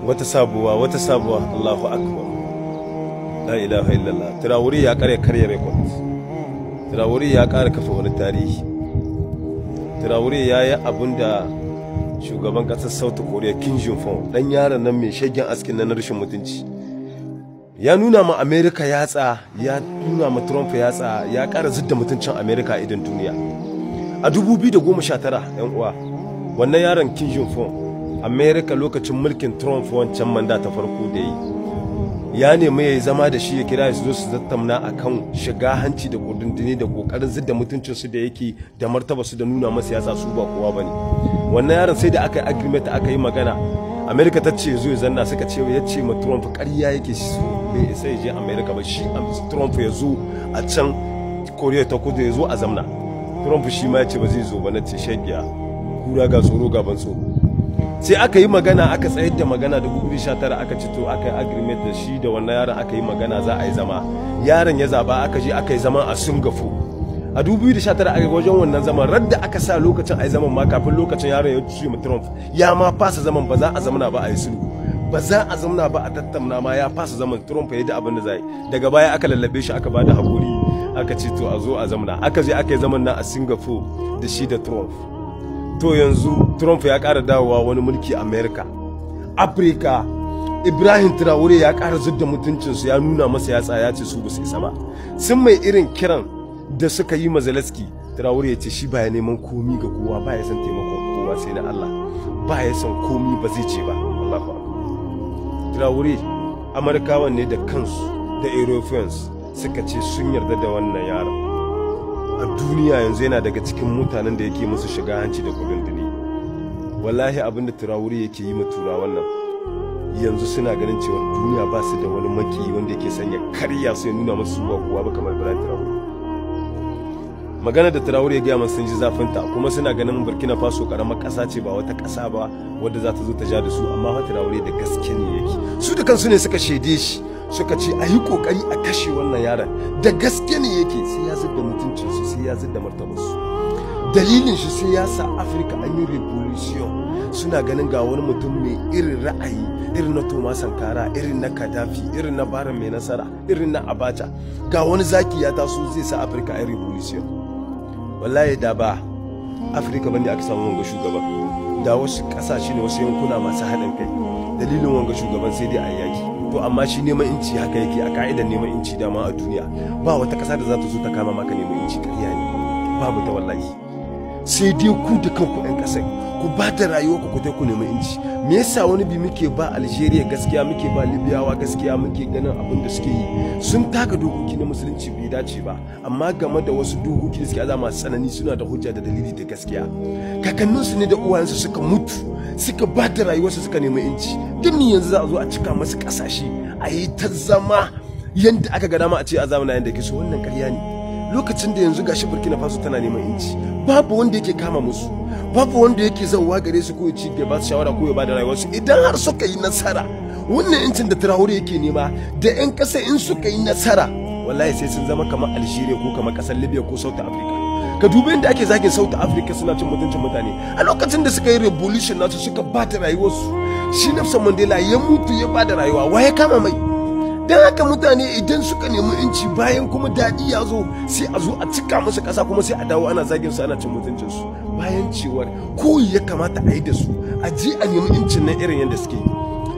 wata sabuwa Allahu akbar, la ilaha illallah. Traore ya karya record. Traore ya kara kafa wani tarihi. Traore ya yi abinda shugaban kasar South Korea Kim Jong-un, dan yaron nan mai shagen askin na rashin mutunci, ya nuna ma America yatsa, ya nuna ma Trump yatsa, ya kara zidda mutuncin America a idan duniya. A 2019 yan uwa, wannan yaron Kim Jong-un, America lokacin mulkin Trump wancan manda ta farko da yi, ya nemi ya zama da shi, ya kira su zo su tattauna akan shiga hanci da kudindini da kokarin zidda mutuncin su da yake da martaba su da nuna masa yatsa su ba kowa bane. Wannan yaron sai da aka yi agreement, aka yi magana, America ta ce zo ya zanna, suka ce ya ce ma Trump ƙarya yake shi bai isa ya je America ba, shi Trump ya zo a can Korea ta Kudu ya zo a zamna. Trump shi ma ya ce ba zai zo ba, na ce shagiya kura ga tsoro gaban tsoro. Sai aka yi magana, aka tsayar da magana da 2019 aka ci to aka yi agreement da shi da wannan yaron, aka yi magana za a yi zama. Yaron ya zaba, aka je aka yi zama a Singapore. A 2019 aka wajen wannan zaman, radda aka sa lokacin a yi zaman ma kafin lokacin yaron ya ci ma Trump ya ma fasa zaman, ba za a zamana ba a yi sulhu, ba za a zamana ba a tattauna ma, ya fasa zaman. Trump ya yi da abin da zai. Daga baya aka lallabe shi, aka bada hakuri, aka ce to a zo a zamana. Aka je aka yi zaman nan a Singapore da shi da Trump. To yanzu Trump ya ƙara dawowa wani mulki America. Afirka, Ibrahim Traore ya ƙara zudda mutuncinsu, ya nuna masa yatsa, ya ce su ba su isa ba. Sun mai irin kiran da suka yi ma Zelensky. Traore ya ce shi baya neman komi ga kowa, baya son taimakon kowa sai na Allah, baya son komi ba zai ce ba. Allahu akbar. Traore, Amurkawan ne da kansu da Europeans suka ce sun yarda da wannan yaron. A duniya yanzu yana daga cikin mutanen da yake musu shiga hanci da kudindini. Wallahi abinda Traore yake yi ma turawan nan, yanzu suna ganin cewa duniya ba su da wani maki wanda yake sanya karya su ya nuna musu ba kowa ba kamar Ibrahim Traore. Magana da Traore ya gaya masu sun ji zafinta, kuma suna ganin Burkina Faso karamar ƙasa ce, ba wata ƙasa ba wadda za ta zo ta ja da su, amma Traore da gaske ne yake. Su da kansu ne suka shaide shi, suka ce a yi kokari a kashe wannan yaron, da gaske ne yake, sai ya zidda mutuncinsu, sai ya zidda martabarsu. Dalilin shi sai ya sa Afirka an yi revolution, suna ganin ga wani mutum mai irin ra'ayi, irin na Thomas Sankara, irin na Gaddafi, irin na Bara mai nasara, irin na Abacha, ga wani zaki ya taso zai sa Afirka a yi revolution. Wallahi da ba Afirka bane aka samu wanga shugaban, da wasu kasashe ne, wasu yankuna masu haɗin kai. Dalilin wanga shugaban sai dai a yaki. To amma shi neman inci haka yake a ka'idar neman inci dama a duniya, ba wata ƙasa da za ta zo ta kama maka neman inci, ƙarya ne, babu ta wallahi. Sai dai ku da kanku ɗan ƙasar ku ba da rayuwa ku tai ku neman inci. Me yasa wani bi muke ba Algeria gaskiya, muke ba Libyawa gaskiya, muke ganin abin da suke yi sun taka dokoki na musulunci bai dace ba, amma game da wasu dokoki da suke azama tsanani suna da hujja da dalili da gaskiya. Kakanninsu ne da uwayensu suka mutu, suka ba da rayuwarsu suka nemi inci. Duk yanzu za a zo a cika masu kasashe a yi ta zama yadda aka ga dama a ce a zamana yadda ke so, wannan ƙarya ne. Lokacin da yanzu gashi Burkina Faso tana neman inci, babu wanda yake kama musu, babu wanda yake zauwa gare su ko ya ci ba su shawara ko ya ba da rayuwarsu. Idan har suka yi nasara, wannan incin da Traore yake nema da 'yan ƙasa in suka yi nasara, wallahi sai sun zama kamar Algeria ko kamar ƙasar Libya ko South Africa. Ka dubi inda ake zagin South Africa suna cin mutuncin mutane a lokacin da suka yi revolution nasu, suka ba da rayuwarsu. Shi Nelson Mandela ya mutu ya ba da rayuwa, wa ya kama mai? Dan haka mutane idan suka nemi inci bayan kuma daɗi ya zo, sai a zo a cika musu ƙasa, kuma sai a dawo ana zagin su, ana cin mutuncin su, bayan cewar koyi ya kamata a yi da su, a je a nemi incin nan irin yadda suke yi.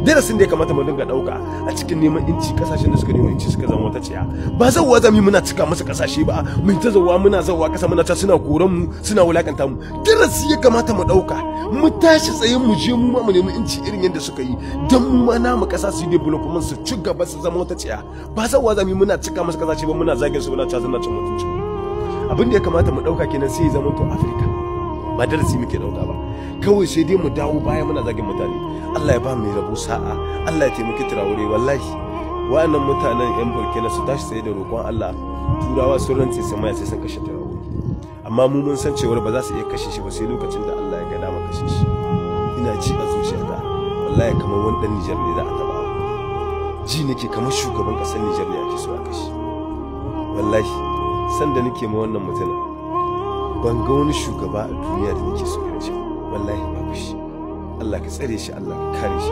Darasin da ya kamata mu dinga ɗauka a cikin neman inci, kasashen da suka neman inci suka zama wata ciya, ba zauwa zami muna cika masa kasashe ba, mun ta zauwa muna zauwa kasa muna ta suna koran mu, suna wulakanta mu. Darasi ya kamata mu ɗauka, mu tashi tsaye mu je mu ma mu nemi inci irin yadda suka yi, don mu ma namu kasa su yi development su ci gaba su zama wata ciya. Ba zauwa zami muna cika masa kasashe ba, muna zagin su, muna ta suna cin mutunci. Abin da ya kamata mu ɗauka kenan sai ya zama to Afirka, ba darasi muke ɗauka ba, kawai sai dai mu dawo baya muna zagin mutane. Allah ya ba mu rabo sa'a, Allah ya taimaki Traore. Wallahi wa'annan mutanen yan Burkina su tashi sai da roƙon Allah. Turawa sun rantse sama sai sun kashe Traore, amma mu mun san cewa ba za su iya kashe shi ba sai lokacin da Allah ya ga dama kashe shi. Ina ji a zuciyata wallahi kamar wani dan Niger ne za a taba, ji nake kamar shugaban ƙasar Niger ne ake so a kashe. Wallahi san da nake ma wannan mutumin ban ga wani shugaba a duniya da nake so irin shi, wallahi babu shi. Allah ka tsare shi, Allah ka kare shi.